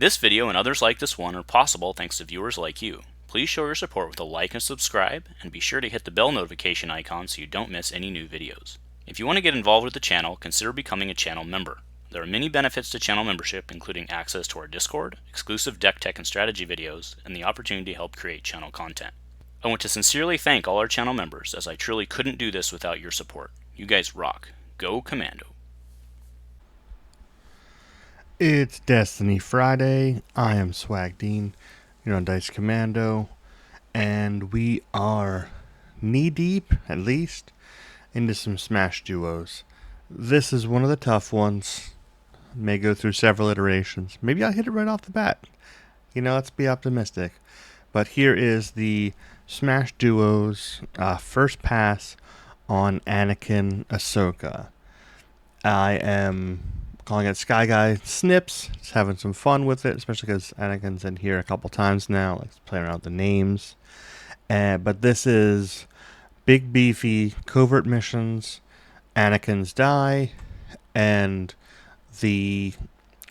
This video and others like this one are possible thanks to viewers like you. Please show your support with a like and subscribe, and be sure to hit the bell notification icon so you don't miss any new videos. If you want to get involved with the channel, consider becoming a channel member. There are many benefits to channel membership, including access to our Discord, exclusive deck tech and strategy videos, and the opportunity to help create channel content. I want to sincerely thank all our channel members, as I truly couldn't do this without your support. You guys rock. Go Commando. It's Destiny Friday. I am SwagDean. You're on Dice Commando. And we are knee-deep, at least, into some Smash duos. This is one of the tough ones. May go through several iterations. Maybe I'll hit it right off the bat. Let's be optimistic. But here is the Smash duos first pass on Anakin Ahsoka. I am calling it SkyGuy Snips. Just having some fun with it, especially because Anakin's in here a couple times now. Like playing around with the names. But this is big, beefy covert missions, Anakin's die, and the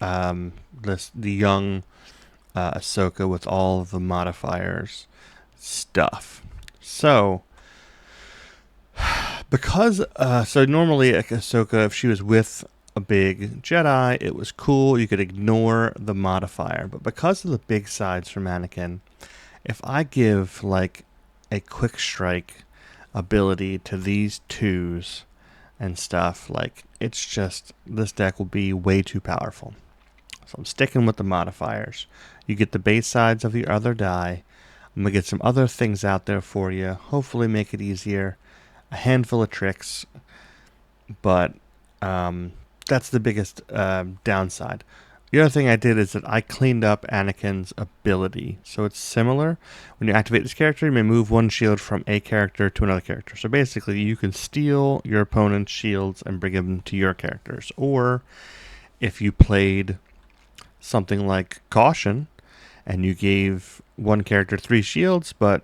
young Ahsoka with all of the modifiers stuff. So, so normally Ahsoka, if she was with a big Jedi, it was cool. You could ignore the modifier. But because of the big sides from Anakin, if I give like a quick strike ability to these twos and stuff, like it's just, this deck will be way too powerful. So I'm sticking with the modifiers. You get the base sides of your other die. I'm going to get some other things out there for you. Hopefully make it easier. A handful of tricks. But that's the biggest downside. The other thing I did is that I cleaned up Anakin's ability. So it's similar. When you activate this character, you may move one shield from a character to another character. So basically, you can steal your opponent's shields and bring them to your characters. Or if you played something like Caution, and you gave one character 3 shields, but,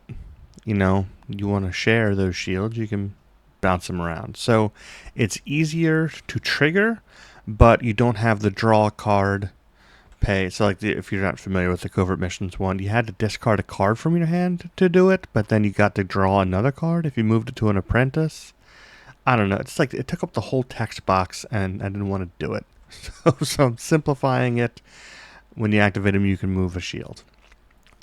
you want to share those shields, you can bounce them around. So it's easier to trigger, but you don't have the draw card pay. So like if you're not familiar with the Covert Missions one, you had to discard a card from your hand to do it, but then you got to draw another card if you moved it to an apprentice. I don't know. It's like it took up the whole text box, and I didn't want to do it. So I'm simplifying it. When you activate him, you can move a shield.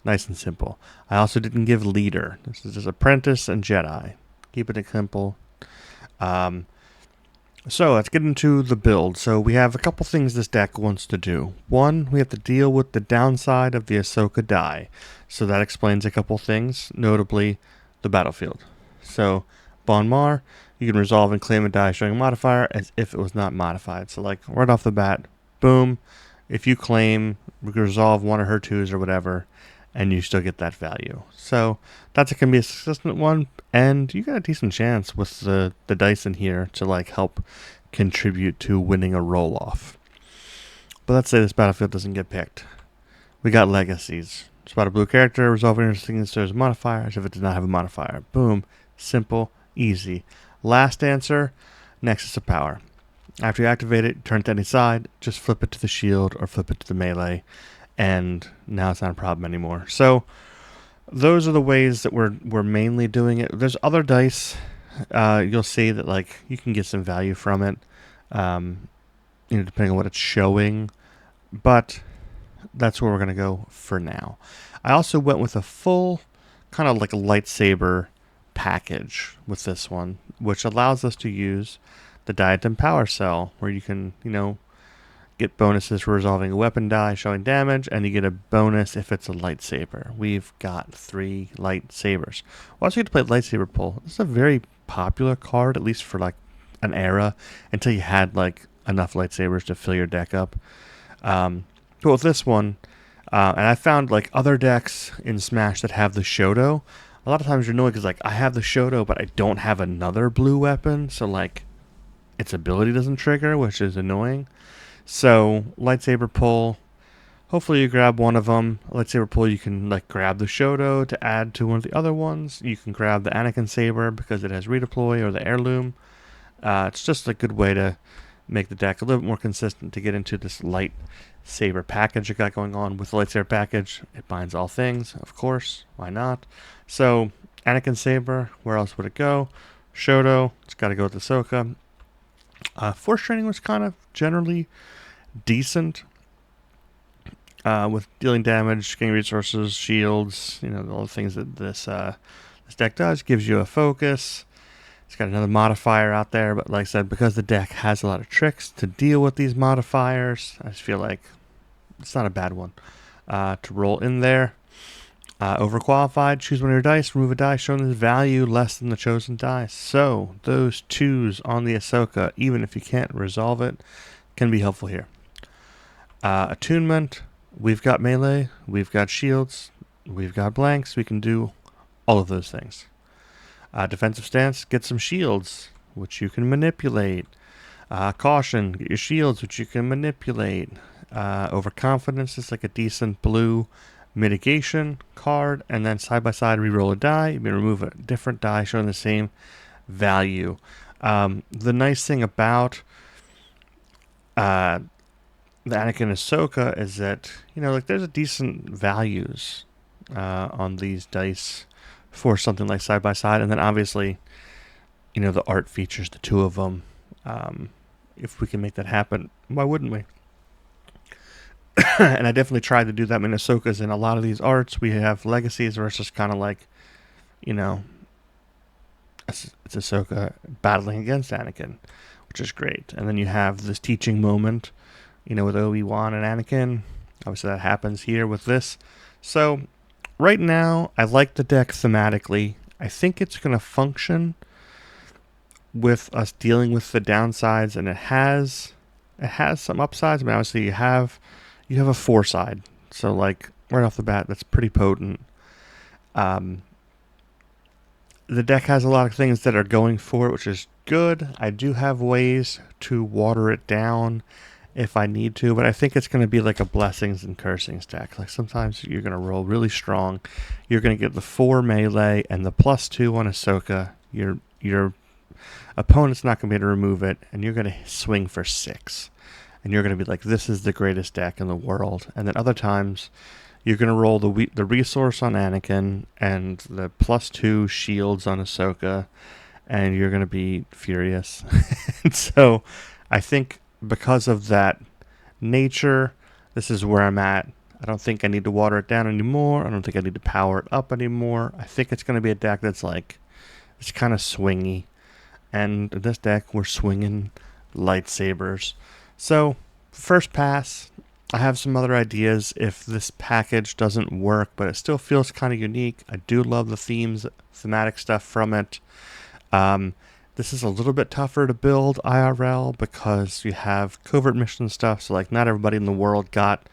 Nice and simple. I also didn't give leader. This is just apprentice and Jedi. Keeping it simple. So let's get into the build. So we have a couple things this deck wants to do. One, we have to deal with the downside of the Ahsoka die. So that explains a couple things, notably the battlefield. So Bon Mar, you can resolve and claim a die showing a modifier as if it was not modified. So like right off the bat, boom. If you claim, resolve one of her twos or whatever, and you still get that value. So that's going to be a consistent one, and you got a decent chance with the dice in here to like help contribute to winning a roll-off. But let's say this battlefield doesn't get picked. We got legacies. Spot a blue character, resolve interesting as there's a modifier, as if it does not have a modifier. Boom. Simple. Easy. Last answer, Nexus of Power. After you activate it, turn it to any side, just flip it to the shield or flip it to the melee, and now it's not a problem anymore. So those are the ways that we're mainly doing it. There's other dice. You'll see that like you can get some value from it, depending on what it's showing. But that's where we're going to go for now. I also went with a full kind of like a lightsaber package with this one, which allows us to use the Diadem Power Cell, where you can, get bonuses for resolving a weapon die showing damage, and you get a bonus if it's a lightsaber. We've got 3 lightsabers. We also get to play lightsaber pull. This is a very popular card, at least for like an era, until you had like enough lightsabers to fill your deck up. But with this one, and I found like other decks in Smash that have the Shoto, a lot of times you're annoyed because like I have the Shoto, but I don't have another blue weapon, so like its ability doesn't trigger, which is annoying. So lightsaber pull, hopefully you grab one of them. Lightsaber pull, you can like grab the Shoto to add to one of the other ones. You can grab the Anakin saber because it has redeploy, or the heirloom. It's just a good way to make the deck a little bit more consistent to get into this lightsaber package I got going on. With the lightsaber package, it binds all things, of course. Why not? So, Anakin Saber, where else would it go? Shoto, it's got to go with Ahsoka. Force training was kind of generally decent. With dealing damage, getting resources, shields, all the things that this deck does. Gives you a focus. It's got another modifier out there, but like I said, because the deck has a lot of tricks to deal with these modifiers, I just feel like it's not a bad one to roll in there. Overqualified, choose one of your dice, remove a die showing its value less than the chosen die. So, those 2s on the Ahsoka, even if you can't resolve it, can be helpful here. Attunement, we've got melee, we've got shields, we've got blanks, we can do all of those things. Defensive stance, get some shields, which you can manipulate. Caution, get your shields, which you can manipulate. Overconfidence is like a decent blue mitigation card, and then side by side reroll a die. You may remove a different die showing the same value. The nice thing about the Anakin Ahsoka is that there's a decent values on these dice for something like side by side, and then obviously the art features the 2 of them. If we can make that happen, why wouldn't we? And I definitely tried to do that. I mean, Ahsoka's in a lot of these arts. We have legacies versus kind of like, it's Ahsoka battling against Anakin, which is great. And then you have this teaching moment, with Obi-Wan and Anakin. Obviously that happens here with this. So right now, I like the deck thematically. I think it's going to function with us dealing with the downsides, and it has some upsides. I mean, obviously you have a 4-side, so like right off the bat, that's pretty potent. The deck has a lot of things that are going for it, which is good. I do have ways to water it down if I need to, but I think it's going to be like a blessings and cursings deck. Like sometimes you're going to roll really strong. You're going to get the 4 melee and the +2 on Ahsoka. Your opponent's not going to be able to remove it, and you're going to swing for 6. And you're going to be like, this is the greatest deck in the world. And then other times, you're going to roll the resource on Anakin and the +2 shields on Ahsoka, and you're going to be furious. And so I think because of that nature, this is where I'm at. I don't think I need to water it down anymore. I don't think I need to power it up anymore. I think it's going to be a deck that's like, it's kind of swingy. And in this deck, we're swinging lightsabers. So, first pass, I have some other ideas if this package doesn't work, but it still feels kind of unique. I do love the thematic stuff from it. This is a little bit tougher to build IRL because you have covert mission stuff, so like not everybody in the world got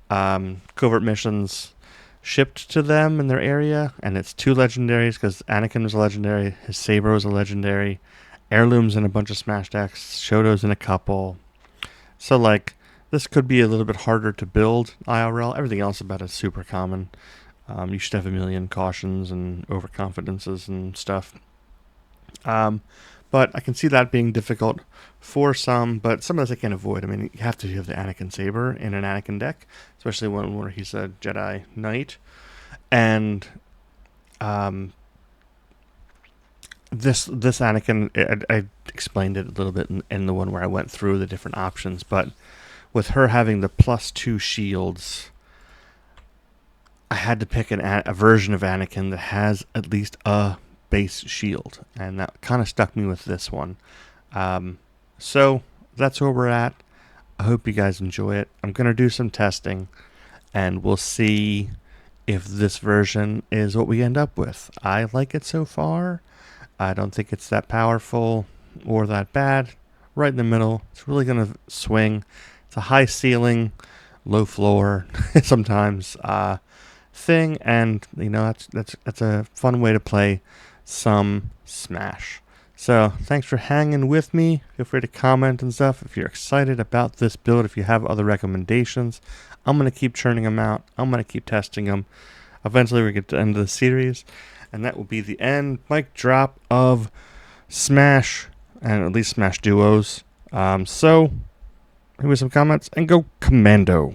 covert missions shipped to them in their area, and it's 2 legendaries because Anakin was a legendary, his saber was a legendary, heirlooms in a bunch of Smash decks, Shoto's in a couple. So like this could be a little bit harder to build IRL. Everything else about it is super common. You should have a million cautions and overconfidences and stuff. But I can see that being difficult for some, but some of this I can't avoid. I mean, you have to have the Anakin Saber in an Anakin deck, especially one where he's a Jedi Knight. And this Anakin, I explained it a little bit in the one where I went through the different options, but with her having the +2 shields, I had to pick a version of Anakin that has at least a base shield, and that kind of stuck me with this one. So that's where we're at. I hope you guys enjoy it. I'm going to do some testing, and we'll see if this version is what we end up with. I like it so far. I don't think it's that powerful or that bad. Right in the middle. It's really going to swing. It's a high ceiling, low floor sometimes thing, and that's a fun way to play some Smash. So thanks for hanging with me. Feel free to comment and stuff if you're excited about this build. If you have other recommendations, I'm going to keep churning them out. I'm going to keep testing them. Eventually we get to the end of the series, and that will be the end, mic drop of Smash, and at least Smash Duos. So, here with some comments and go commando.